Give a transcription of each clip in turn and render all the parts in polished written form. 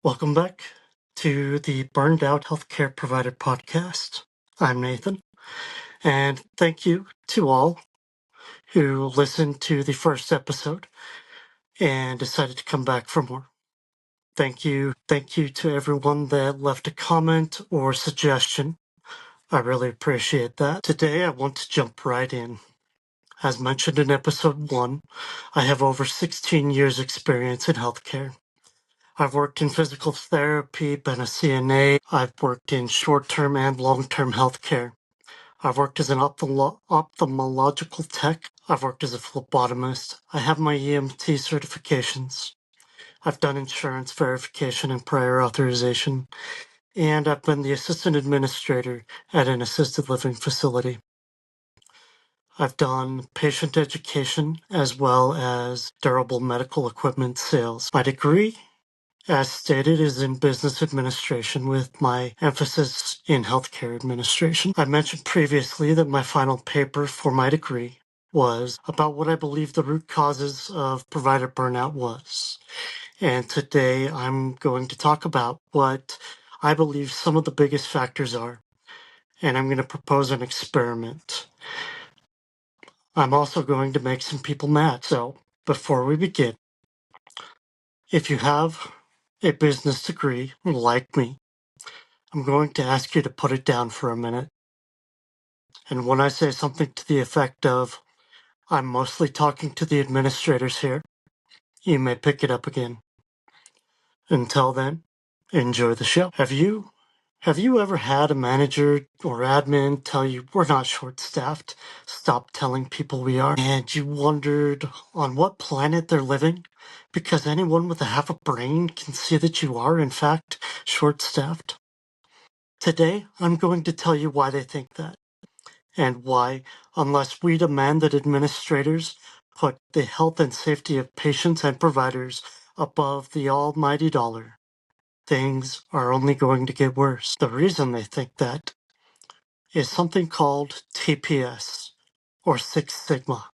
Welcome back to the Burned Out Healthcare Provider Podcast. I'm Nathan, and thank you to all who listened to the first episode and decided to come back for more. Thank you to everyone that left a comment or suggestion. I really appreciate that. Today I want to jump right in. As mentioned in episode 1, I have over 16 years experience in healthcare. I've worked in physical therapy, been a CNA. I've worked in short-term and long-term healthcare. I've worked as an ophthalmological tech. I've worked as a phlebotomist. I have my EMT certifications. I've done insurance verification and prior authorization. And I've been the assistant administrator at an assisted living facility. I've done patient education as well as durable medical equipment sales. My degree, as stated, is in business administration with my emphasis in healthcare administration. I mentioned previously that my final paper for my degree was about what I believe the root causes of provider burnout was. And today I'm going to talk about what I believe some of the biggest factors are. And I'm going to propose an experiment. I'm also going to make some people mad. So before we begin, if you have a business degree like me, I'm going to ask you to put it down for a minute. And when I say something to the effect of, I'm mostly talking to the administrators here, you may pick it up again. Until then, enjoy the show. Have you ever had a manager or admin tell you we're not short-staffed, stop telling people we are, and you wondered on what planet they're living? Because anyone with a half a brain can see that you are, in fact, short-staffed. Today, I'm going to tell you why they think that, and why, unless we demand that administrators put the health and safety of patients and providers above the almighty dollar, things are only going to get worse. The reason they think that is something called TPS, or Six Sigma.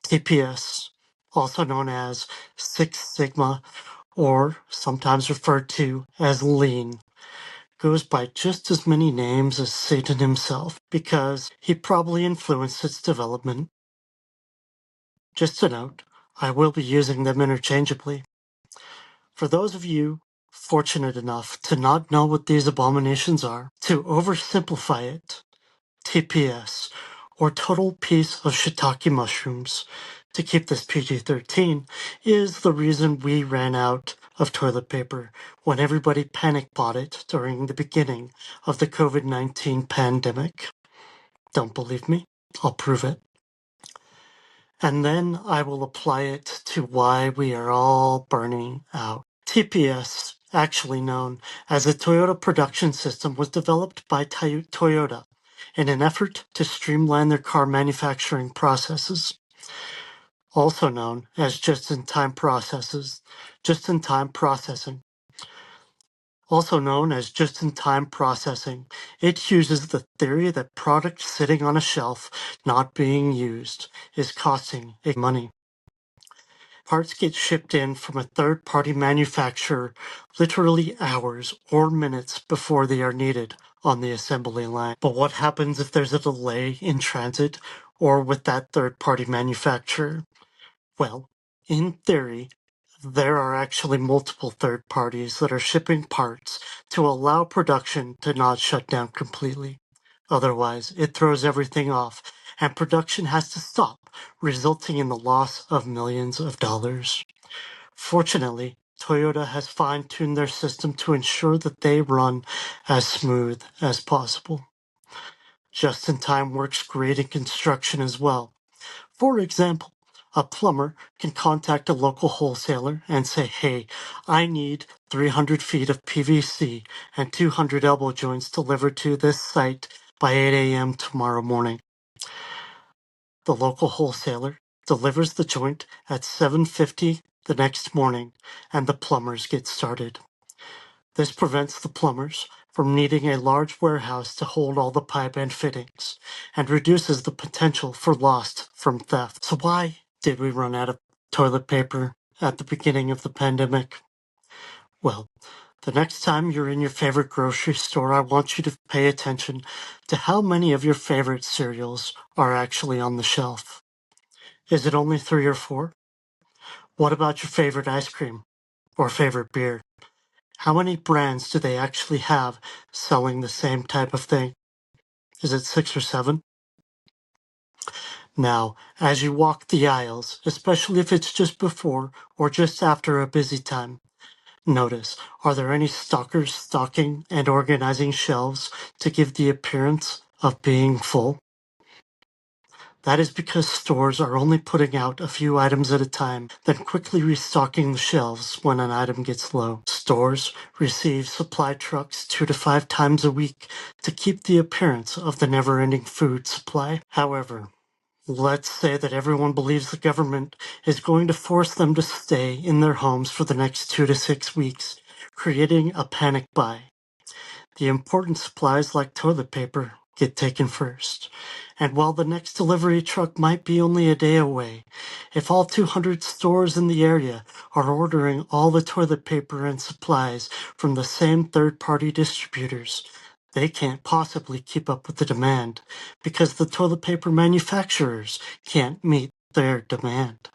TPS, also known as Six Sigma, or sometimes referred to as Lean, goes by just as many names as Satan himself, because he probably influenced its development. Just a note, I will be using them interchangeably. For those of you fortunate enough to not know what these abominations are, to oversimplify it, TPS, or total piece of shiitake mushrooms, to keep this PG-13, is the reason we ran out of toilet paper when everybody panic bought it during the beginning of the COVID-19 pandemic. Don't believe me? I'll prove it. And then I will apply it to why we are all burning out. TPS, actually known as the Toyota Production System, was developed by Toyota in an effort to streamline their car manufacturing processes. Also known as just-in-time processing. Also known as just-in-time processing, it uses the theory that product sitting on a shelf not being used is costing money. Parts get shipped in from a third-party manufacturer literally hours or minutes before they are needed on the assembly line. But what happens if there's a delay in transit or with that third-party manufacturer? Well, in theory, there are actually multiple third parties that are shipping parts to allow production to not shut down completely. Otherwise, it throws everything off, and production has to stop, resulting in the loss of millions of dollars. Fortunately, Toyota has fine-tuned their system to ensure that they run as smooth as possible. Just-in-time works great in construction as well. For example, a plumber can contact a local wholesaler and say, hey, I need 300 feet of PVC and 200 elbow joints delivered to this site by 8 a.m. tomorrow morning. The local wholesaler delivers the joint at 7:50 the next morning, and the plumbers get started. This prevents the plumbers from needing a large warehouse to hold all the pipe and fittings, and reduces the potential for loss from theft. So why did we run out of toilet paper at the beginning of the pandemic? Well, the next time you're in your favorite grocery store, I want you to pay attention to how many of your favorite cereals are actually on the shelf. Is it only 3 or 4? What about your favorite ice cream or favorite beer? How many brands do they actually have selling the same type of thing? Is it 6 or 7? Now, as you walk the aisles, especially if it's just before or just after a busy time, notice, are there any stockers stocking and organizing shelves to give the appearance of being full? That is because stores are only putting out a few items at a time, then quickly restocking the shelves when an item gets low. Stores receive supply trucks 2 to 5 times a week to keep the appearance of the never-ending food supply. However, let's say that everyone believes the government is going to force them to stay in their homes for the next 2 to 6 weeks, creating a panic buy. The important supplies like toilet paper get taken first. And while the next delivery truck might be only a day away, if all 200 stores in the area are ordering all the toilet paper and supplies from the same third-party distributors, they can't possibly keep up with the demand because the toilet paper manufacturers can't meet their demand.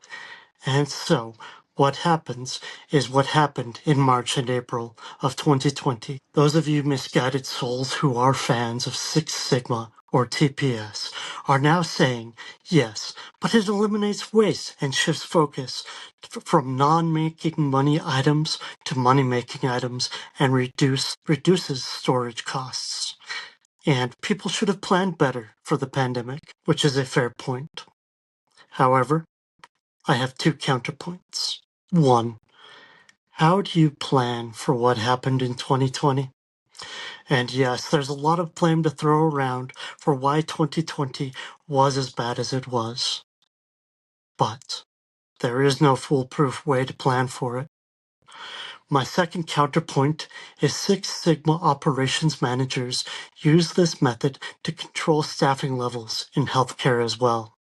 And so, what happens is what happened in March and April of 2020. Those of you misguided souls who are fans of Six Sigma or TPS are now saying, yes, but it eliminates waste and shifts focus from non-making money items to money-making items and reduces storage costs. And people should have planned better for the pandemic, which is a fair point. However, I have 2 counterpoints. 1. How do you plan for what happened in 2020? And yes, there's a lot of blame to throw around for why 2020 was as bad as it was. But there is no foolproof way to plan for it. My second counterpoint is Six Sigma operations managers use this method to control staffing levels in healthcare as well.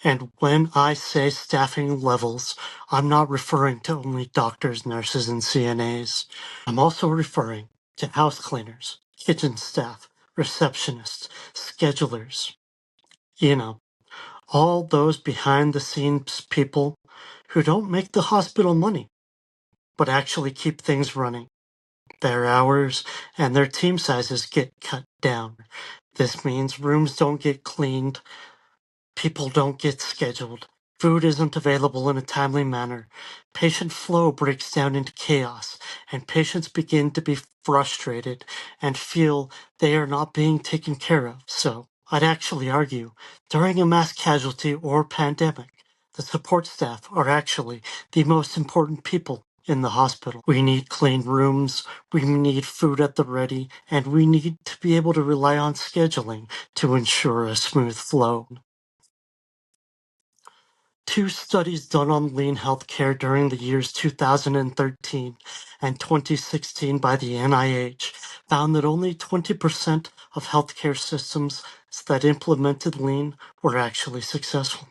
And when I say staffing levels, I'm not referring to only doctors, nurses, and CNAs. I'm also referring to house cleaners, kitchen staff, receptionists, schedulers. You know, all those behind the scenes people who don't make the hospital money, but actually keep things running. Their hours and their team sizes get cut down. This means rooms don't get cleaned, people don't get scheduled. Food isn't available in a timely manner. Patient flow breaks down into chaos, and patients begin to be frustrated and feel they are not being taken care of. So, I'd actually argue, during a mass casualty or pandemic, the support staff are actually the most important people in the hospital. We need clean rooms, we need food at the ready, and we need to be able to rely on scheduling to ensure a smooth flow. 2 studies done on lean healthcare during the years 2013 and 2016 by the NIH found that only 20% of healthcare systems that implemented lean were actually successful.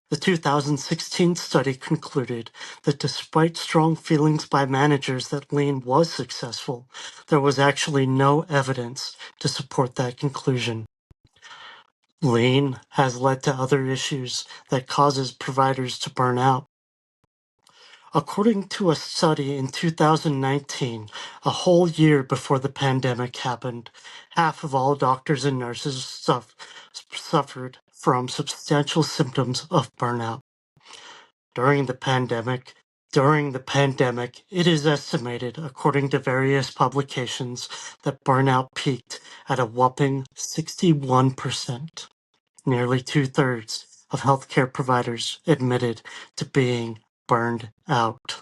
The 2016 study concluded that despite strong feelings by managers that lean was successful, there was actually no evidence to support that conclusion. Lean has led to other issues that causes providers to burn out. According to a study in 2019, a whole year before the pandemic happened, half of all doctors and nurses suffered from substantial symptoms of burnout. During the pandemic, it is estimated, according to various publications, that burnout peaked at a whopping 61%. Nearly 2/3 of healthcare providers admitted to being burned out.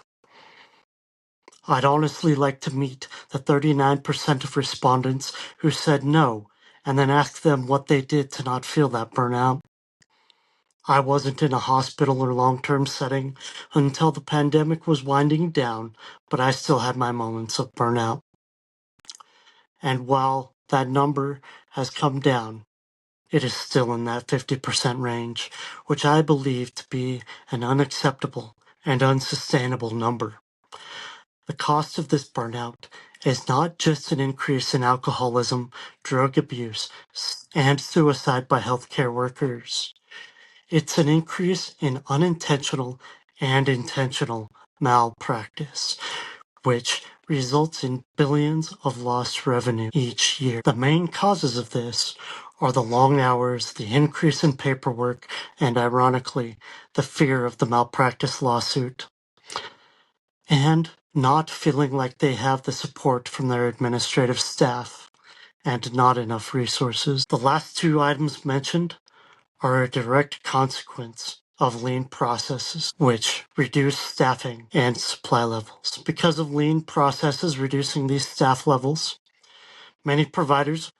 I'd honestly like to meet the 39% of respondents who said no and then ask them what they did to not feel that burnout. I wasn't in a hospital or long-term setting until the pandemic was winding down, but I still had my moments of burnout. And while that number has come down, it is still in that 50% range, which I believe to be an unacceptable and unsustainable number. The cost of this burnout is not just an increase in alcoholism, drug abuse, and suicide by healthcare workers. It's an increase in unintentional and intentional malpractice, which results in billions of lost revenue each year. The main causes of this are the long hours, the increase in paperwork, and ironically, the fear of the malpractice lawsuit, and not feeling like they have the support from their administrative staff and not enough resources. The last two items mentioned are a direct consequence of lean processes, which reduce staffing and supply levels. Because of lean processes reducing these staff levels, many providers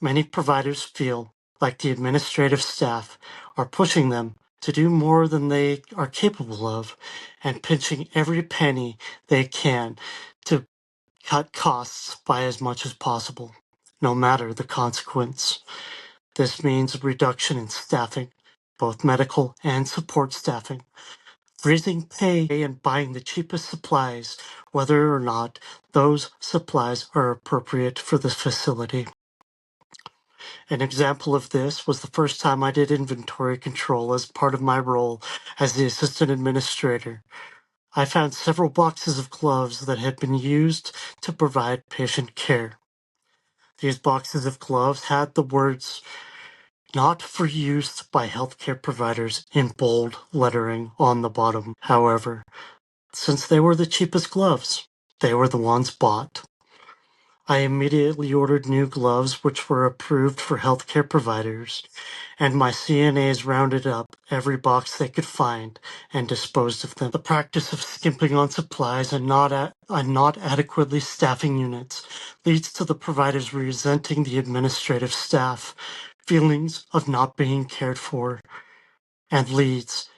feel like the administrative staff are pushing them to do more than they are capable of and pinching every penny they can to cut costs by as much as possible, no matter the consequence. This means a reduction in staffing, both medical and support staffing, freezing pay and buying the cheapest supplies, whether or not those supplies are appropriate for the facility. An example of this was the first time I did inventory control as part of my role as the assistant administrator. I found several boxes of gloves that had been used to provide patient care. These boxes of gloves had the words "not for use by healthcare providers" in bold lettering on the bottom. However, since they were the cheapest gloves, they were the ones bought. I immediately ordered new gloves which were approved for healthcare providers, and my CNAs rounded up every box they could find and disposed of them. The practice of skimping on supplies and not adequately staffing units leads to the providers resenting the administrative staff, feelings of not being cared for, and leads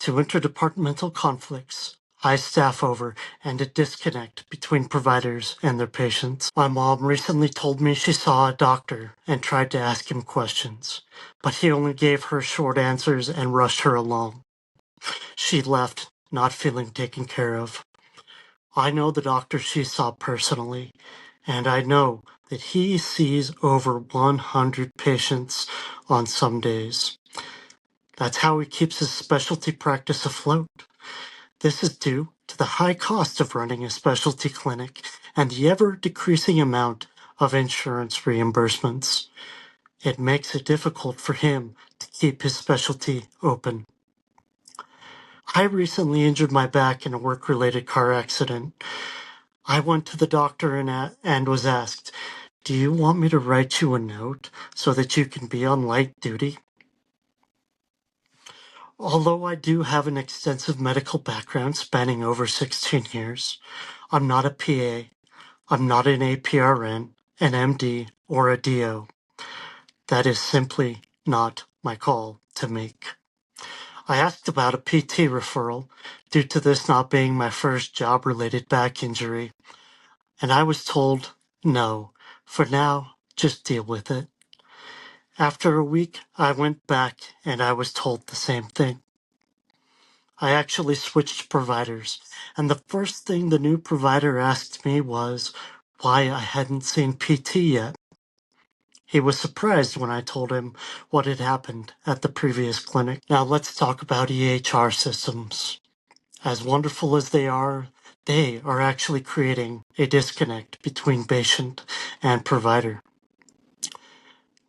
to interdepartmental conflicts, high staff over, and a disconnect between providers and their patients. My mom recently told me she saw a doctor and tried to ask him questions, but he only gave her short answers and rushed her along. She left, not feeling taken care of. I know the doctor she saw personally, and I know that he sees over 100 patients on some days. That's how he keeps his specialty practice afloat. This is due to the high cost of running a specialty clinic and the ever-decreasing amount of insurance reimbursements. It makes it difficult for him to keep his specialty open. I recently injured my back in a work-related car accident. I went to the doctor and was asked, "Do you want me to write you a note so that you can be on light duty?" Although I do have an extensive medical background spanning over 16 years, I'm not a PA, I'm not an APRN, an MD, or a DO. That is simply not my call to make. I asked about a PT referral due to this not being my first job-related back injury, and I was told, no, for now, just deal with it. After a week, I went back and I was told the same thing. I actually switched providers, and the first thing the new provider asked me was why I hadn't seen PT yet. He was surprised when I told him what had happened at the previous clinic. Now let's talk about EHR systems. As wonderful as they are actually creating a disconnect between patient and provider.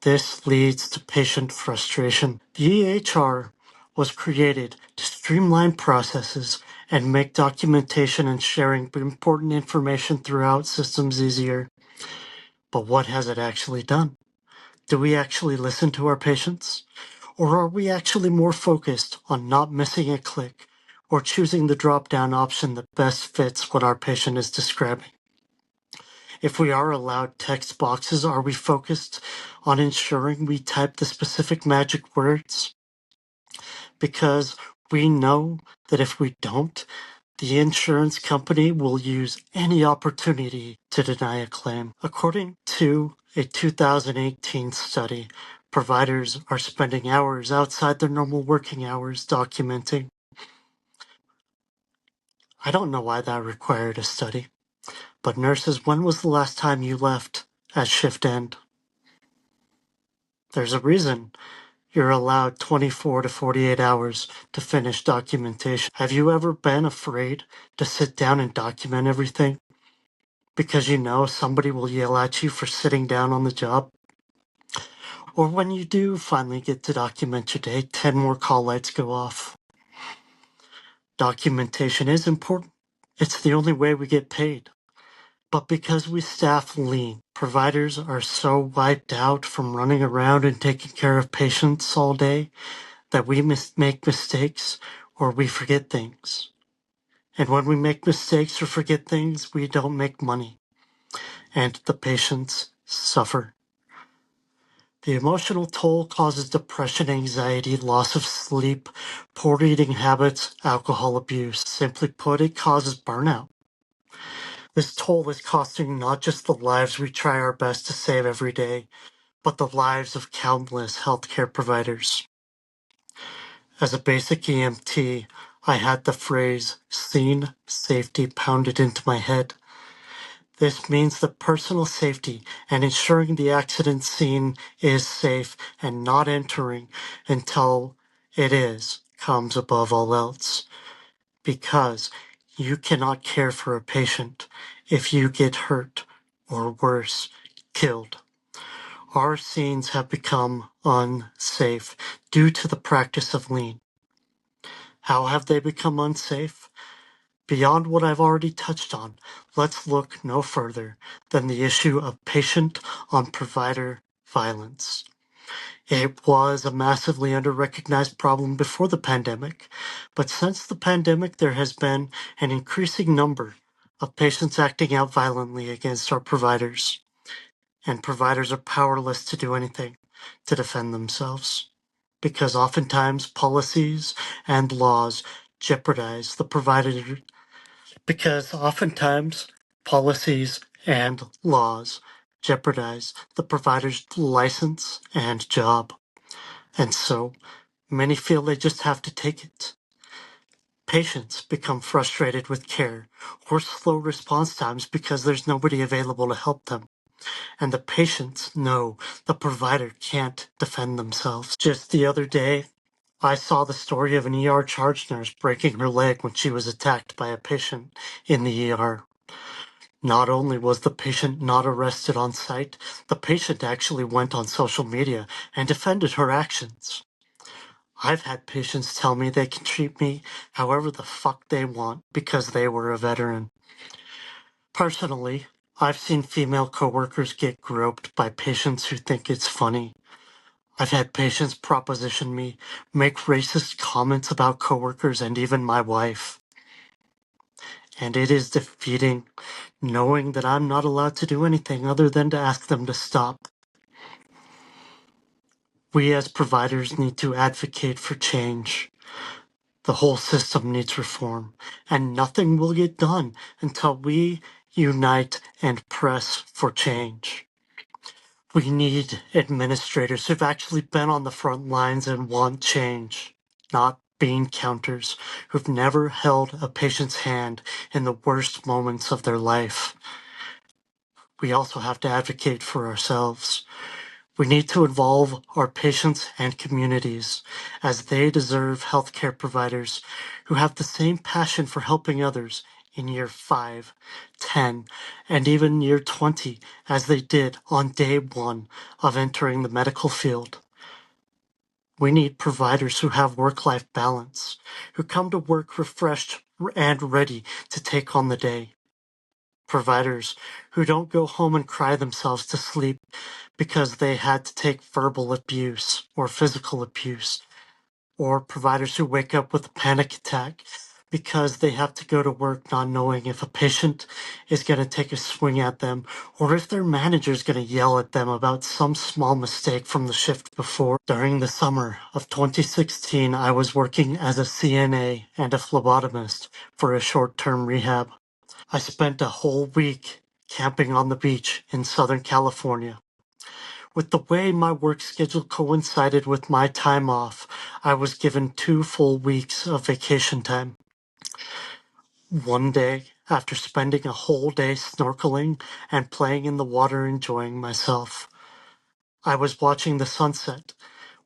This leads to patient frustration. The EHR was created to streamline processes and make documentation and sharing important information throughout systems easier. But what has it actually done? Do we actually listen to our patients? Or are we actually more focused on not missing a click or choosing the drop-down option that best fits what our patient is describing? If we are allowed text boxes, are we focused on ensuring we type the specific magic words? Because we know that if we don't, the insurance company will use any opportunity to deny a claim. According to a 2018 study, providers are spending hours outside their normal working hours documenting. I don't know why that required a study, But nurses, when was the last time you left at shift end? There's a reason you're allowed 24 to 48 hours to finish documentation. Have you ever been afraid to sit down and document everything because you know somebody will yell at you for sitting down on the job? Or when you do finally get to document your day, 10 more call lights go off. Documentation is important. It's the only way we get paid. But because we staff lean, providers are so wiped out from running around and taking care of patients all day that we make mistakes or we forget things. And when we make mistakes or forget things, we don't make money. And the patients suffer. The emotional toll causes depression, anxiety, loss of sleep, poor eating habits, alcohol abuse. Simply put, it causes burnout. This toll is costing not just the lives we try our best to save every day, but the lives of countless healthcare providers. As a basic EMT, I had the phrase scene safety pounded into my head. This means that personal safety and ensuring the accident scene is safe and not entering until it is comes above all else. Because you cannot care for a patient if you get hurt or worse, killed. Our scenes have become unsafe due to the practice of lean. How have they become unsafe? Beyond what I've already touched on, let's look no further than the issue of patient on provider violence. It was a massively under-recognized problem before the pandemic, but since the pandemic there has been an increasing number of patients acting out violently against our providers, and providers are powerless to do anything to defend themselves, because oftentimes policies and laws jeopardize the provider because oftentimes policies and laws jeopardize the provider's license and job. And so many feel they just have to take it. Patients become frustrated with care or slow response times because there's nobody available to help them. And the patients know the provider can't defend themselves. Just the other day, I saw the story of an ER charge nurse breaking her leg when she was attacked by a patient in the ER. Not only was the patient not arrested on site, the patient actually went on social media and defended her actions. I've had patients tell me they can treat me however the fuck they want because they were a veteran. Personally, I've seen female coworkers get groped by patients who think it's funny. I've had patients proposition me, make racist comments about coworkers and even my wife. And it is defeating knowing that I'm not allowed to do anything other than to ask them to stop. We as providers need to advocate for change. The whole system needs reform, and nothing will get done until we unite and press for change. We need administrators who've actually been on the front lines and want change, not bean counters who've never held a patient's hand in the worst moments of their life. We also have to advocate for ourselves. We need to involve our patients and communities, as they deserve healthcare providers who have the same passion for helping others in year 5, 10, and even year 20 as they did on day 1 of entering the medical field. We need providers who have work-life balance, who come to work refreshed and ready to take on the day. Providers who don't go home and cry themselves to sleep because they had to take verbal abuse or physical abuse, or providers who wake up with a panic attack because they have to go to work not knowing if a patient is going to take a swing at them or if their manager is going to yell at them about some small mistake from the shift before. During the summer of 2016, I was working as a CNA and a phlebotomist for a short-term rehab. I spent a whole week camping on the beach in Southern California. With the way my work schedule coincided with my time off, I was given 2 full weeks of vacation time. One day, after spending a whole day snorkeling and playing in the water, enjoying myself. I was watching the sunset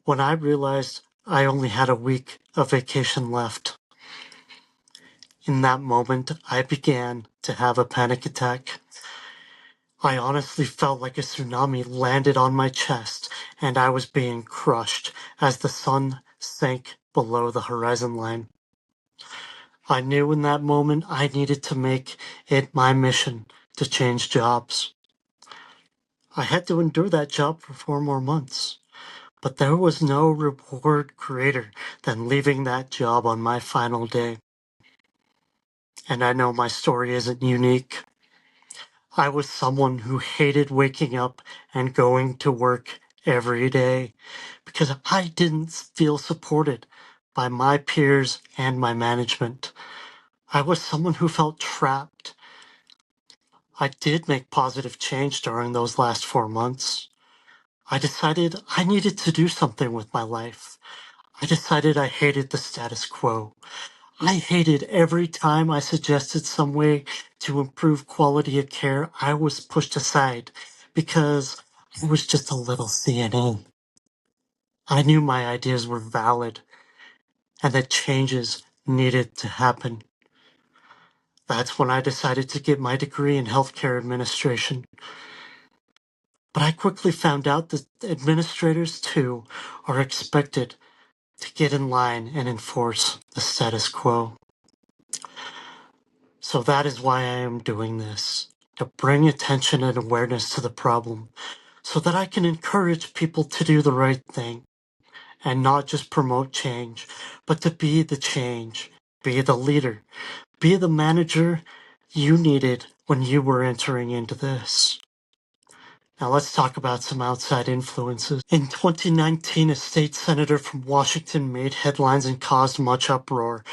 when I realized I only had a week of vacation left. In that moment, I began to have a panic attack. I honestly felt like a tsunami landed on my chest and I was being crushed as the sun sank below the horizon line. I knew in that moment I needed to make it my mission to change jobs. I had to endure that job for 4 more months, but there was no reward greater than leaving that job on my final day. And I know my story isn't unique. I was someone who hated waking up and going to work every day because I didn't feel supported by my peers and my management. I was someone who felt trapped. I did make positive change during those last 4 months. I decided I needed to do something with my life. I decided I hated the status quo. I hated every time I suggested some way to improve quality of care, I was pushed aside because I was just a little CNA. I knew my ideas were valid and that changes needed to happen. That's when I decided to get my degree in healthcare administration. But I quickly found out that administrators, too, are expected to get in line and enforce the status quo. So that is why I am doing this, to bring attention and awareness to the problem, so that I can encourage people to do the right thing and not just promote change, but to be the change, be the leader, be the manager you needed when you were entering into this. Now let's talk about some outside influences. In 2019, a state senator from Washington made headlines and caused much uproar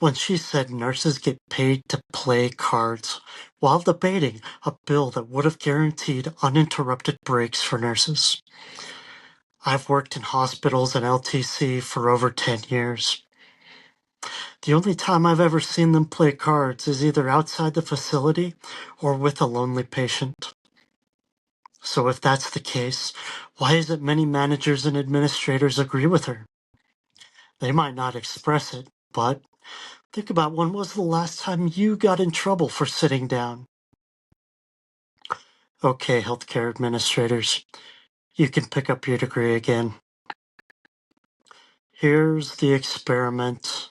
when she said nurses get paid to play cards while debating a bill that would have guaranteed uninterrupted breaks for nurses. I've worked in hospitals and LTC for over 10 years. The only time I've ever seen them play cards is either outside the facility or with a lonely patient. So if that's the case, why is it many managers and administrators agree with her? They might not express it, but think about when was the last time you got in trouble for sitting down? Okay, healthcare administrators, you can pick up your degree again. Here's the experiment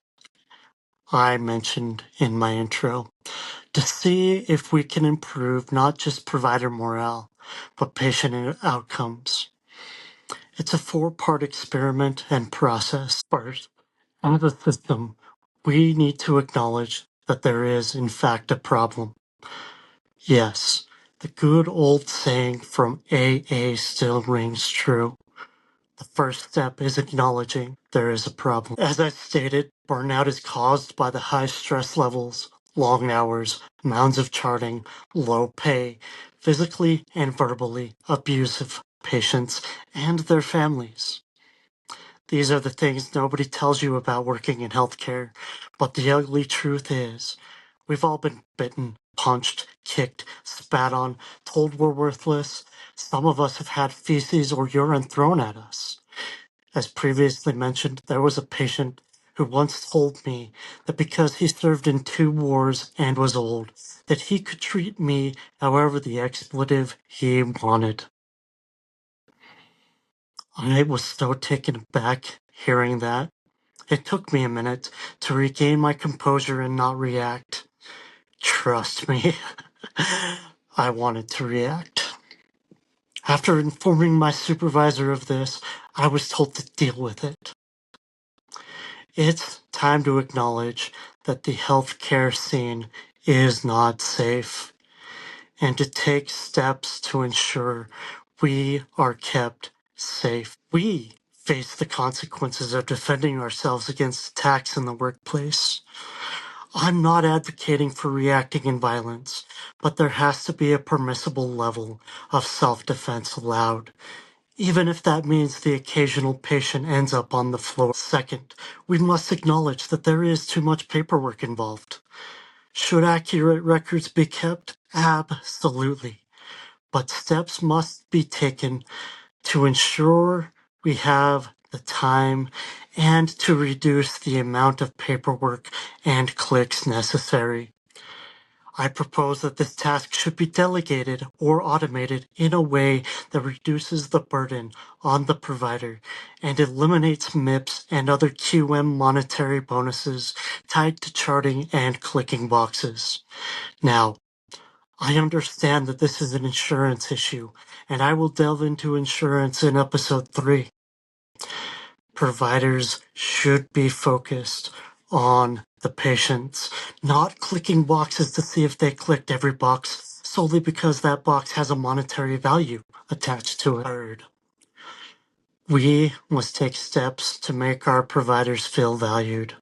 I mentioned in my intro to see if we can improve not just provider morale, but patient outcomes. It's a 4-part experiment and process. First, as a system, we need to acknowledge that there is, in fact, a problem. Yes, the good old saying from AA still rings true. The first step is acknowledging there is a problem. As I stated, burnout is caused by the high stress levels, long hours, mounds of charting, low pay, physically and verbally abusive patients and their families. These are the things nobody tells you about working in healthcare, but the ugly truth is, we've all been bitten, punched, kicked, spat on, told we're worthless. Some of us have had feces or urine thrown at us. As previously mentioned, there was a patient who once told me that because he served in 2 wars and was old, that he could treat me however the expletive he wanted. I was so taken aback hearing that. It took me a minute to regain my composure and not react. Trust me, I wanted to react. After informing my supervisor of this, I was told to deal with it. It's time to acknowledge that the healthcare scene is not safe and to take steps to ensure we are kept safe. We face the consequences of defending ourselves against attacks in the workplace. I'm not advocating for reacting in violence, but there has to be a permissible level of self-defense allowed, even if that means the occasional patient ends up on the floor. Second, we must acknowledge that there is too much paperwork involved. Should accurate records be kept? Absolutely. But steps must be taken to ensure we have the time and to reduce the amount of paperwork and clicks necessary. I propose that this task should be delegated or automated in a way that reduces the burden on the provider and eliminates MIPS and other QM monetary bonuses tied to charting and clicking boxes. Now, I understand that this is an insurance issue, and I will delve into insurance in episode 3. Providers should be focused on the patients, not clicking boxes to see if they clicked every box solely because that box has a monetary value attached to it. Third, we must take steps to make our providers feel valued.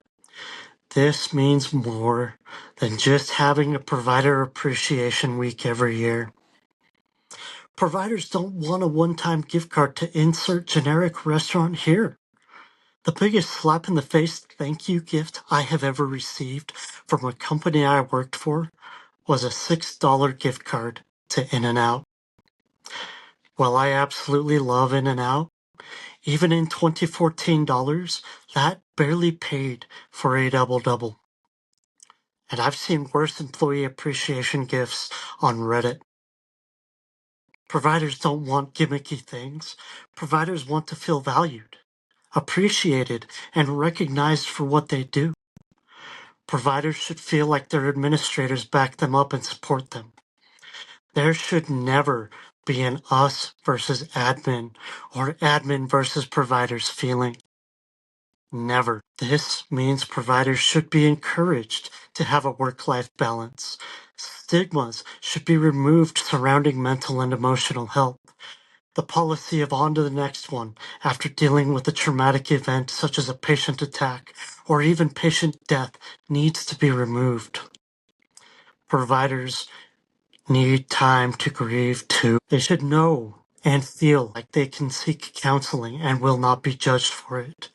This means more than just having a provider appreciation week every year. Providers don't want a one-time gift card to insert generic restaurant here. The biggest slap in the face thank you gift I have ever received from a company I worked for was a $6 gift card to In-N-Out. While I absolutely love In-N-Out, even in 2014 dollars, that barely paid for a double-double. And I've seen worse employee appreciation gifts on Reddit. Providers don't want gimmicky things. Providers want to feel valued, appreciated, and recognized for what they do. Providers should feel like their administrators back them up and support them. There should never be an us versus admin or admin versus providers feeling. Never. This means providers should be encouraged to have a work-life balance. Stigmas should be removed surrounding mental and emotional health. The policy of on to the next one after dealing with a traumatic event such as a patient attack or even patient death needs to be removed. Providers need time to grieve too. They should know and feel like they can seek counseling and will not be judged for it.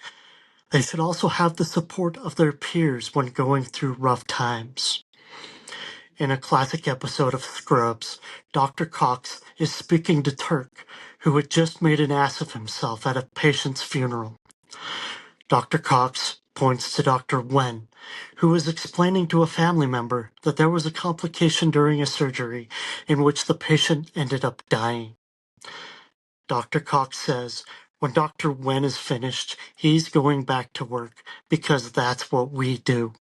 They should also have the support of their peers when going through rough times. In a classic episode of Scrubs, Dr. Cox is speaking to Turk, who had just made an ass of himself at a patient's funeral. Dr. Cox points to Dr. Wen, who was explaining to a family member that there was a complication during a surgery in which the patient ended up dying. Dr. Cox says, when Dr. Wen is finished, he's going back to work because that's what we do.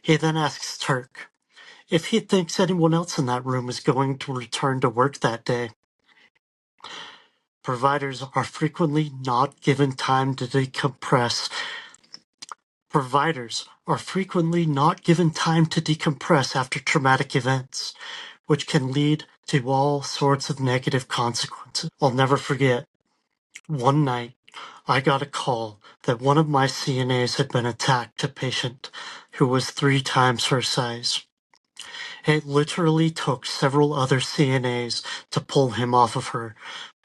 He then asks Turk if he thinks anyone else in that room is going to return to work that day. Providers are frequently not given time to decompress. Providers are frequently not given time to decompress after traumatic events, which can lead to all sorts of negative consequences. I'll never forget, one night I got a call that one of my CNAs had been attacked, a patient who was 3 times her size. It literally took several other CNAs to pull him off of her,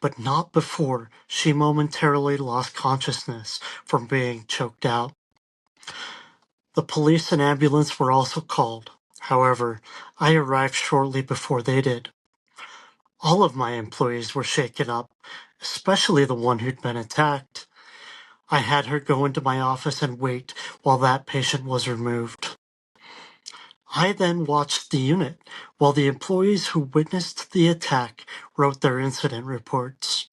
but not before she momentarily lost consciousness from being choked out. The police and ambulance were also called. However, I arrived shortly before they did. All of my employees were shaken up, especially the one who'd been attacked. I had her go into my office and wait while that patient was removed. I then watched the unit while the employees who witnessed the attack wrote their incident reports.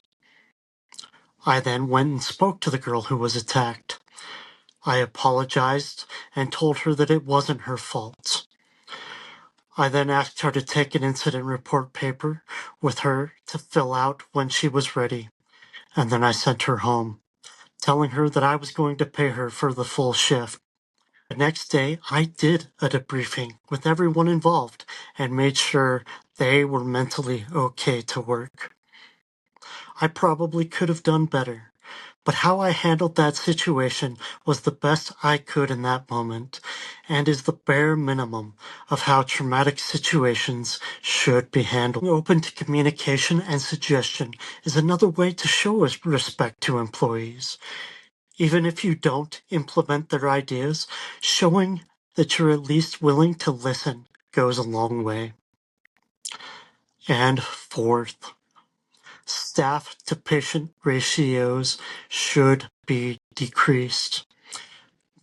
I then went and spoke to the girl who was attacked. I apologized and told her that it wasn't her fault. I then asked her to take an incident report paper with her to fill out when she was ready, and then I sent her home, telling her that I was going to pay her for the full shift. The next day, I did a debriefing with everyone involved and made sure they were mentally okay to work. I probably could have done better, but how I handled that situation was the best I could in that moment and is the bare minimum of how traumatic situations should be handled. Open to communication and suggestion is another way to show respect to employees. Even if you don't implement their ideas, showing that you're at least willing to listen goes a long way. And fourth, staff to patient ratios should be decreased.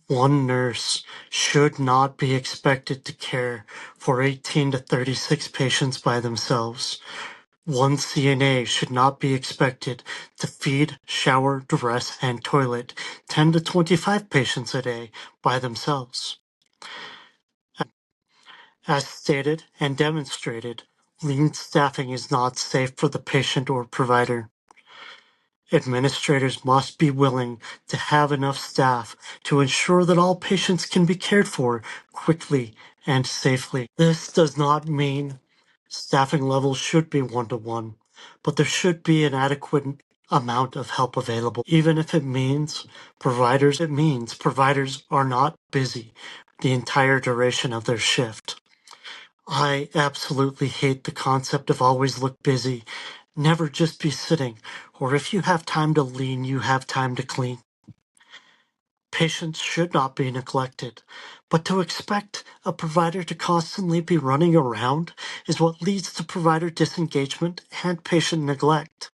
One nurse should not be expected to care for 18 to 36 patients by themselves. One CNA should not be expected to feed, shower, dress, and toilet 10 to 25 patients a day by themselves. As stated and demonstrated, lean staffing is not safe for the patient or provider. Administrators must be willing to have enough staff to ensure that all patients can be cared for quickly and safely. This does not mean staffing levels should be one-to-one, but there should be an adequate amount of help available. Even if it means providers are not busy the entire duration of their shift. I absolutely hate the concept of always look busy, never just be sitting, or if you have time to lean, you have time to clean. Patients should not be neglected, but to expect a provider to constantly be running around is what leads to provider disengagement and patient neglect.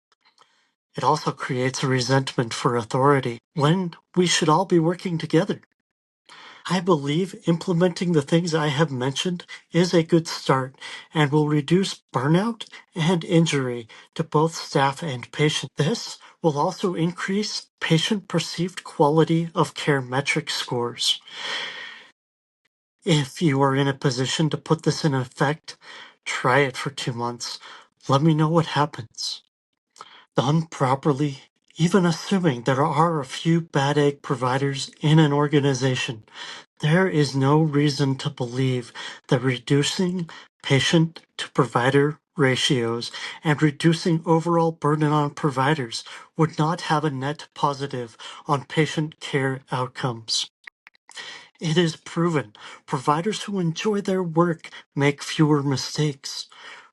It also creates a resentment for authority when we should all be working together. I believe implementing the things I have mentioned is a good start and will reduce burnout and injury to both staff and patients. This will also increase patient perceived quality of care metric scores. If you are in a position to put this in effect, try it for 2 months. Let me know what happens. Done properly, even assuming there are a few bad egg providers in an organization, there is no reason to believe that reducing patient to provider ratios and reducing overall burden on providers would not have a net positive on patient care outcomes. It is proven providers who enjoy their work make fewer mistakes.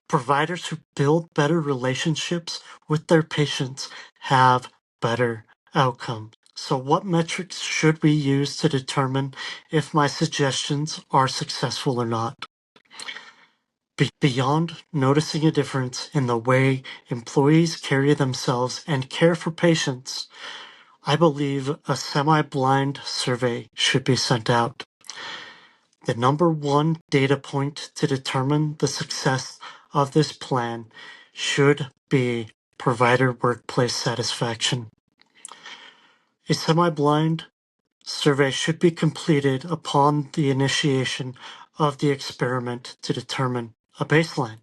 Providers who build better relationships with their patients have better outcomes. So what metrics should we use to determine if my suggestions are successful or not? Beyond noticing a difference in the way employees carry themselves and care for patients, I believe a semi-blind survey should be sent out. The number one data point to determine the success of this plan should be provider workplace satisfaction. A semi-blind survey should be completed upon the initiation of the experiment to determine a baseline,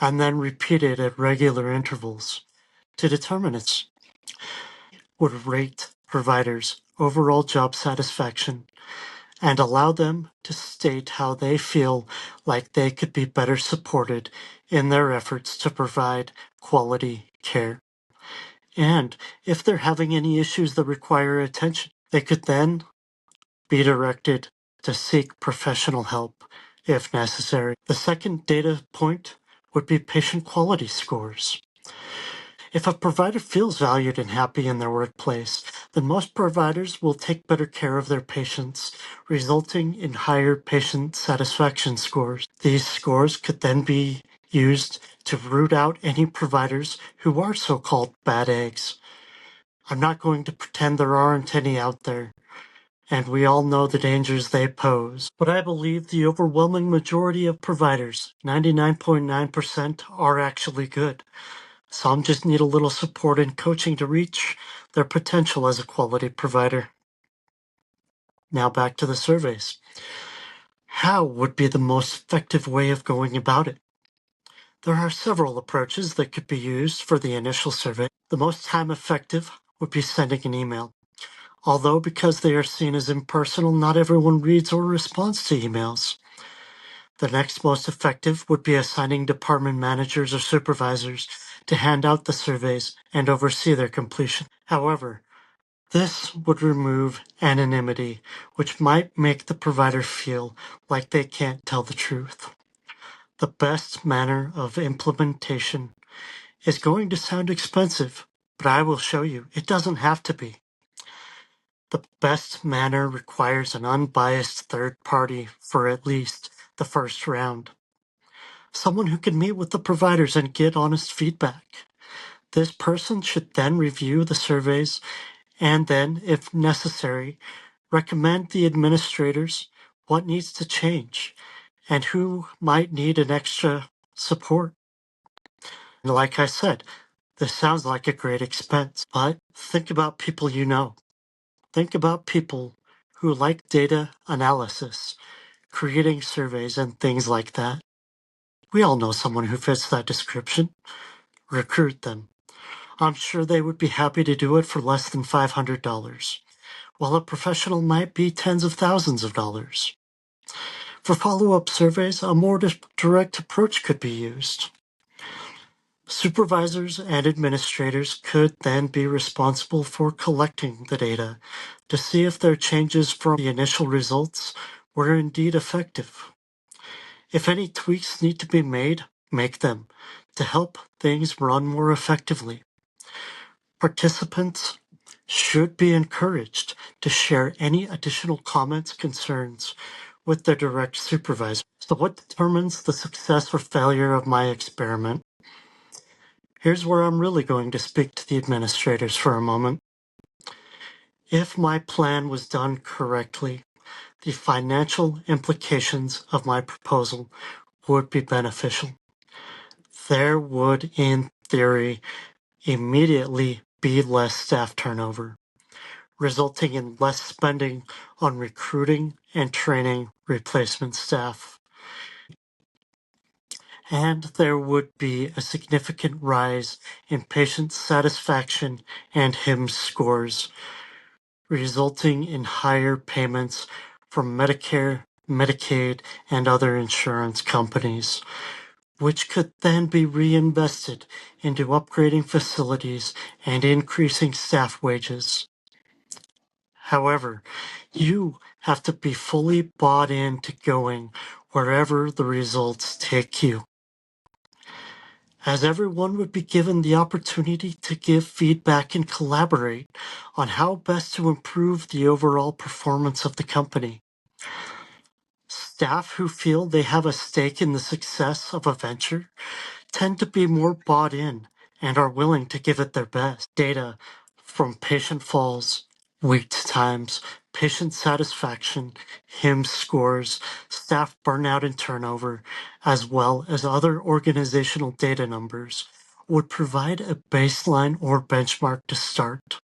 and then repeated at regular intervals to determine its would rate providers' overall job satisfaction and allow them to state how they feel like they could be better supported in their efforts to provide quality care. And if they're having any issues that require attention, they could then be directed to seek professional help if necessary. The second data point would be patient quality scores. If a provider feels valued and happy in their workplace, then most providers will take better care of their patients, resulting in higher patient satisfaction scores. These scores could then be used to root out any providers who are so-called bad eggs. I'm not going to pretend there aren't any out there, and we all know the dangers they pose. But I believe the overwhelming majority of providers, 99.9%, are actually good. Some just need a little support and coaching to reach their potential as a quality provider. Now back to the surveys. How would be the most effective way of going about it? There are several approaches that could be used for the initial survey. The most time effective would be sending an email. Although because they are seen as impersonal, not everyone reads or responds to emails. The next most effective would be assigning department managers or supervisors to hand out the surveys and oversee their completion. However, this would remove anonymity, which might make the provider feel like they can't tell the truth. The best manner of implementation is going to sound expensive, but I will show you it doesn't have to be. The best manner requires an unbiased third party for at least the first round. Someone who can meet with the providers and get honest feedback. This person should then review the surveys and then, if necessary, recommend the administrators what needs to change and who might need an extra support. And like I said, this sounds like a great expense, but think about people you know. Think about people who like data analysis, creating surveys, and things like that. We all know someone who fits that description. Recruit them. I'm sure they would be happy to do it for less than $500, while a professional might be tens of thousands of dollars. For follow-up surveys, a more direct approach could be used. Supervisors and administrators could then be responsible for collecting the data to see if their changes from the initial results were indeed effective. If any tweaks need to be made, make them to help things run more effectively. Participants should be encouraged to share any additional comments, concerns with their direct supervisor. So what determines the success or failure of my experiment? Here's where I'm really going to speak to the administrators for a moment. If my plan was done correctly, the financial implications of my proposal would be beneficial. There would, in theory, immediately be less staff turnover, resulting in less spending on recruiting and training replacement staff. And there would be a significant rise in patient satisfaction and HIMSS scores, resulting in higher payments from Medicare, Medicaid, and other insurance companies, which could then be reinvested into upgrading facilities and increasing staff wages. However, you have to be fully bought into going wherever the results take you, as everyone would be given the opportunity to give feedback and collaborate on how best to improve the overall performance of the company. Staff who feel they have a stake in the success of a venture tend to be more bought in and are willing to give it their best. Data from patient falls, wait times, patient satisfaction, HIMSS scores, staff burnout and turnover, as well as other organizational data numbers would provide a baseline or benchmark to start.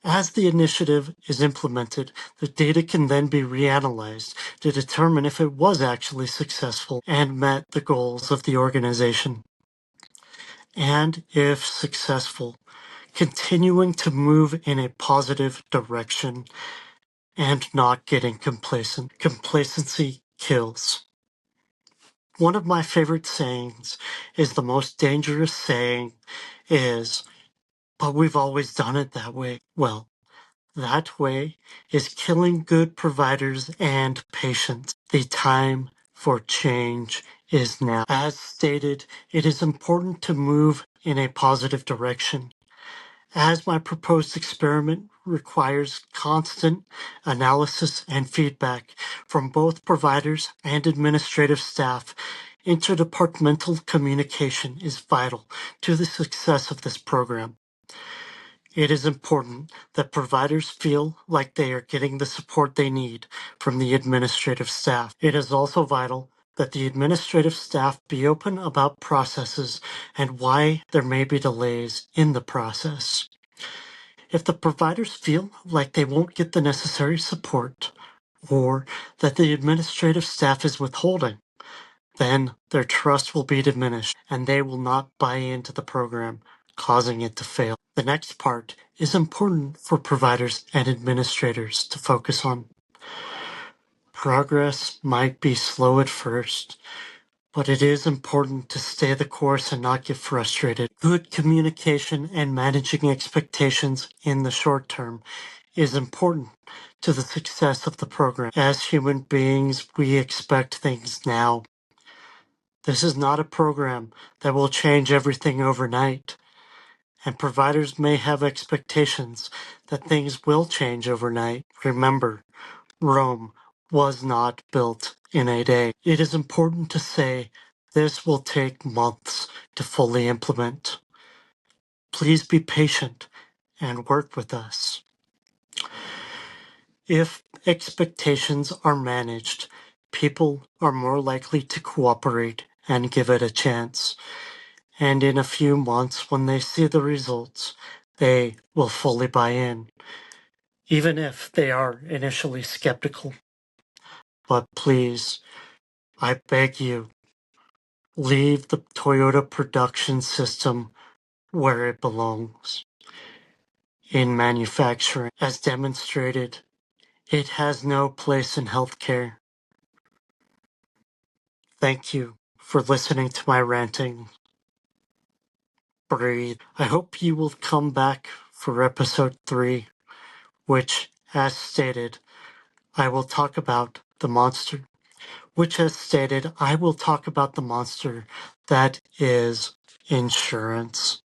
As the initiative is implemented, the data can then be reanalyzed to determine if it was actually successful and met the goals of the organization. And if successful, continuing to move in a positive direction and not getting complacent. Complacency kills. One of my favorite sayings is the most dangerous saying is, but we've always done it that way. Well, that way is killing good providers and patients. The time for change is now. As stated, it is important to move in a positive direction. As my proposed experiment requires constant analysis and feedback from both providers and administrative staff, interdepartmental communication is vital to the success of this program. It is important that providers feel like they are getting the support they need from the administrative staff. It is also vital that the administrative staff be open about processes and why there may be delays in the process. If the providers feel like they won't get the necessary support or that the administrative staff is withholding, then their trust will be diminished and they will not buy into the program, causing it to fail. The next part is important for providers and administrators to focus on. Progress might be slow at first, but it is important to stay the course and not get frustrated. Good communication and managing expectations in the short term is important to the success of the program. As human beings, we expect things now. This is not a program that will change everything overnight. and providers may have expectations that things will change overnight. Remember, Rome was not built in a day. It is important to say this will take months to fully implement. Please be patient and work with us. If expectations are managed, people are more likely to cooperate and give it a chance. And in a few months, when they see the results, they will fully buy in, even if they are initially skeptical. But please, I beg you, leave the Toyota production system where it belongs, in manufacturing. As demonstrated, it has no place in healthcare. Thank you for listening to my ranting. Breathe. I hope you will come back for episode 3, which, as stated, I will talk about the monster. That is insurance.